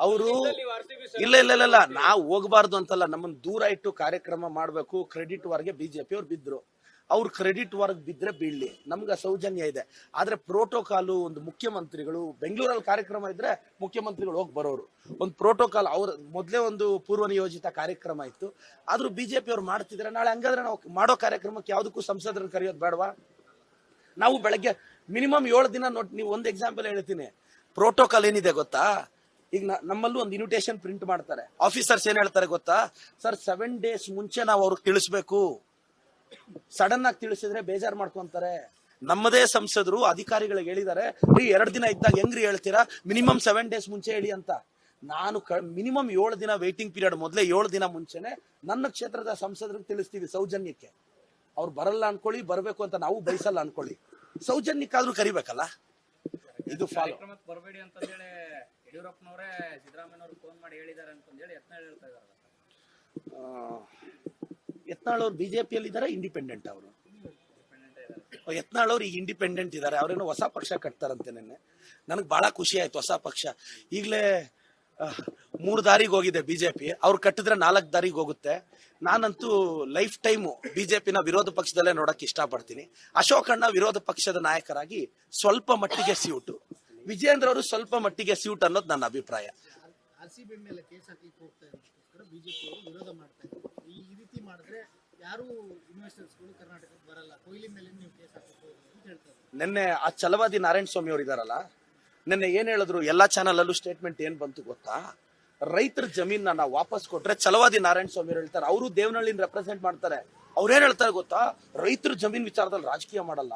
ಅವರು ಇಲ್ಲ ನಾವು ಹೋಗಬಾರ್ದು ಅಂತಲ್ಲ, ನಮ್ಮನ್ನ ದೂರ ಇಟ್ಟು ಕಾರ್ಯಕ್ರಮ ಮಾಡಬೇಕು. ಕ್ರೆಡಿಟ್ ವರ್ಗೆ ಬಿಜೆಪಿ ಅವ್ರು ಬಿದ್ರು, ಅವ್ರ ಕ್ರೆಡಿಟ್ ವರ್ಗ್ ಬಿದ್ರೆ ಬೀಳ್ಲಿ, ನಮ್ಗೆ ಸೌಜನ್ಯ ಇದೆ. ಆದ್ರೆ ಪ್ರೋಟೋಕಾಲು, ಒಂದು ಮುಖ್ಯಮಂತ್ರಿಗಳು ಬೆಂಗಳೂರಲ್ಲಿ ಕಾರ್ಯಕ್ರಮ ಇದ್ರೆ ಮುಖ್ಯಮಂತ್ರಿಗಳು ಹೋಗಿ ಬರೋರು, ಒಂದು ಪ್ರೋಟೋಕಾಲ್ ಅವ್ರ ಮೊದಲೇ ಒಂದು ಪೂರ್ವ ನಿಯೋಜಿತ ಕಾರ್ಯಕ್ರಮ ಇತ್ತು. ಆದ್ರೂ ಬಿಜೆಪಿ ಅವ್ರು ಮಾಡ್ತಿದ್ರೆ ನಾಳೆ ಹಂಗಾದ್ರೆ ನಾವು ಮಾಡೋ ಕಾರ್ಯಕ್ರಮಕ್ಕೆ ಯಾವ್ದಕ್ಕೂ ಸಂಸದರನ್ನು ಕರೆಯೋದು ಬೇಡವಾ? ನಾವು ಬೆಳಗ್ಗೆ ಮಿನಿಮಮ್ 7 ದಿನ ನೀವು ಒಂದು ಎಕ್ಸಾಂಪಲ್ ಹೇಳ್ತೀನಿ, ಪ್ರೋಟೋಕಾಲ್ ಏನಿದೆ ಗೊತ್ತಾ? ಈಗ ನಮ್ಮಲ್ಲೂ ಒಂದು ಇನ್ವಿಟೇಷನ್ ಪ್ರಿಂಟ್ ಮಾಡ್ತಾರೆ, ಆಫೀಸರ್ಸ್ ಏನ್ ಹೇಳ್ತಾರೆ ಗೊತ್ತಾ? ಸರ್ 7 days ಮುಂಚೆ ನಾವು ಅವ್ರಿಗೆ ತಿಳಿಸ್ಬೇಕು, ಸಡನ್ ಆಗಿ ತಿಳಿಸಿದ್ರೆ ಬೇಜಾರ್ ಮಾಡ್ಕೊಂತಾರೆ. ನಮ್ಮದೇ ಸಂಸದರು ಅಧಿಕಾರಿಗಳಿಗೆ ಹೇಳಿದ್ದಾರೆ, 2 ದಿನ ಇದ್ದಾಗ ಹೆಂಗ್ರಿ ಹೇಳ್ತೀರಾ, ಮಿನಿಮಮ್ 7 days ಮುಂಚೆ ಹೇಳಿ ಅಂತ. ನಾನು ಮಿನಿಮಮ್ 7 ದಿನ ವೇಟಿಂಗ್ ಪೀರಿಯಡ್, ಮೊದಲೇ 7 ದಿನ ಮುಂಚೆನೆ ನನ್ನ ಕ್ಷೇತ್ರದ ಸಂಸದರಿಗೆ ತಿಳಿಸ್ತೀವಿ ಸೌಜನ್ಯಕ್ಕೆ. ಅವ್ರು ಬರಲ್ಲ ಅನ್ಕೊಳ್ಳಿ, ಬರ್ಬೇಕು ಅಂತ ನಾವು ಬಯಸಲ್ಲ ಅನ್ಕೊಳ್ಳಿ, ಸೌಜನ್ಯಕ್ಕಾದ್ರೂ ಕರಿಬೇಕಲ್ಲ. ಇದು ಫಾಲೋ ಬರಬೇಡಿ ಅಂತ ಹೇಳಿ ಯಡಿಯೂರಪ್ಪನವರೇ ಸಿದ್ದರಾಮಯ್ಯನವರು ಫೋನ್ ಮಾಡಿ ಹೇಳಿದ್ದಾರೆ ಅಂತ ಹೇಳಿ ಯತ್ನಾಳ್ ಹೇಳ್ತಾ ಇದ್ದಾರೆ. ಯತ್ನಾಳ್ ಅವ್ರು ಬಿಜೆಪಿಯಲ್ಲಿ ಇದಾರೆ, ಇಂಡಿಪೆಂಡೆಂಟ್ ಅವರು? ಯತ್ನಾಳ್ ಅವ್ರು ಈಗ ಇಂಡಿಪೆಂಡೆಂಟ್ ಇದಾರೆ, ಅವ್ರೇನೋ ಹೊಸ ಪಕ್ಷ ಕಟ್ತಾರಂತೆ. ನನಗೆ ಬಹಳ ಖುಷಿ ಆಯ್ತು, ಹೊಸ ಪಕ್ಷ. ಈಗಲೇ 3 ದಾರಿಗೆ ಹೋಗಿದೆ ಬಿಜೆಪಿ, ಅವ್ರು ಕಟ್ಟಿದ್ರೆ 4 ದಾರಿಗೆ ಹೋಗುತ್ತೆ. ನಾನಂತೂ ಲೈಫ್ ಟೈಮು ಬಿಜೆಪಿನ ವಿರೋಧ ಪಕ್ಷದಲ್ಲೇ ನೋಡಕ್ ಇಷ್ಟಪಡ್ತೀನಿ. ಅಶೋಕಣ್ಣ ವಿರೋಧ ಪಕ್ಷದ ನಾಯಕರಾಗಿ ಸ್ವಲ್ಪ ಮಟ್ಟಿಗೆ ಸ್ಯೂಟು, ವಿಜೇಂದ್ರ ಅವರು ಸ್ವಲ್ಪ ಮಟ್ಟಿಗೆ ಸ್ಯೂಟ್ ಅನ್ನೋದು ನನ್ನ ಅಭಿಪ್ರಾಯ. ಆರ್ಸಿಬಿ ಮೇಲೆ ಕೇಸ್ ಹಾಕಲಿಕ್ಕೆ ಹೋಗ್ತಾ ಇರೋದಕ್ಕೋಸ್ಕರ ಬಿಜೆಪಿ ಅವರು ವಿರೋಧ ಮಾಡ್ತಾ ಇದ್ದಾರೆ. ಈ ರೀತಿ ಮಾಡಿದ್ರೆ ಯಾರು ಇನ್ವೆಸ್ಟರ್ಸ್ಗಳು ಕರ್ನಾಟಕಕ್ಕೆ ಬರಲ್ಲ, ಕೊಹ್ಲಿ ಮೇಲೆ ನೀವು ಕೇಸ್ ಹಾಕಬೇಕು ಅಂತ ಹೇಳ್ತಾರೆ. ನಿನ್ನೆ ಆ ಛಲವಾದಿ ನಾರಾಯಣ ಸ್ವಾಮಿ ಅವರು ಇದಾರಲ್ಲ, ನಿನ್ನೆ ಏನ್ ಹೇಳಿದ್ರು, ಎಲ್ಲಾ ಚಾನಲ್ ಅಲ್ಲೂ ಸ್ಟೇಟ್ಮೆಂಟ್ ಏನ್ ಬಂತು ಗೊತ್ತಾ? ರೈತರ ಜಮೀನ ನಾವು ವಾಪಸ್ ಕೊಟ್ರೆ, ಛಲವಾದಿ ನಾರಾಯಣ ಸ್ವಾಮಿ ಅವರು ಹೇಳ್ತಾರೆ, ಅವರು ದೇವನಹಳ್ಳಿನ ರೆಪ್ರೆಸೆಂಟ್ ಮಾಡ್ತಾರೆ, ಅವ್ರೇನ್ ಹೇಳ್ತಾರೆ ಗೊತ್ತಾ? ರೈತರ ಜಮೀನ್ ವಿಚಾರದಲ್ಲಿ ರಾಜಕೀಯ ಮಾಡಲ್ಲ,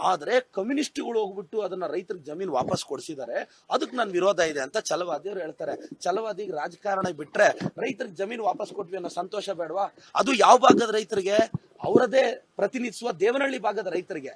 ಆದ್ರೆ ಕಮ್ಯುನಿಸ್ಟ್ಗಳು ಹೋಗ್ಬಿಟ್ಟು ಅದನ್ನ ರೈತರ ಜಮೀನ್ ವಾಪಸ್ ಕೊಡಿಸಿದ್ದಾರೆ, ಅದಕ್ಕೆ ನನ್ ವಿರೋಧ ಇದೆ ಅಂತ ಛಲವಾದಿ ಅವ್ರು ಹೇಳ್ತಾರೆ. ಛಲವಾದಿಗೆ ರಾಜಕಾರಣ ಬಿಟ್ರೆ ರೈತರಿಗೆ ಜಮೀನ್ ವಾಪಸ್ ಕೊಟ್ವಿ ಅನ್ನೋ ಸಂತೋಷ ಬೇಡವಾ? ಅದು ಯಾವ ಭಾಗದ ರೈತರಿಗೆ? ಅವರದೇ ಪ್ರತಿನಿಧಿಸುವ ದೇವನಹಳ್ಳಿ ಭಾಗದ ರೈತರಿಗೆ.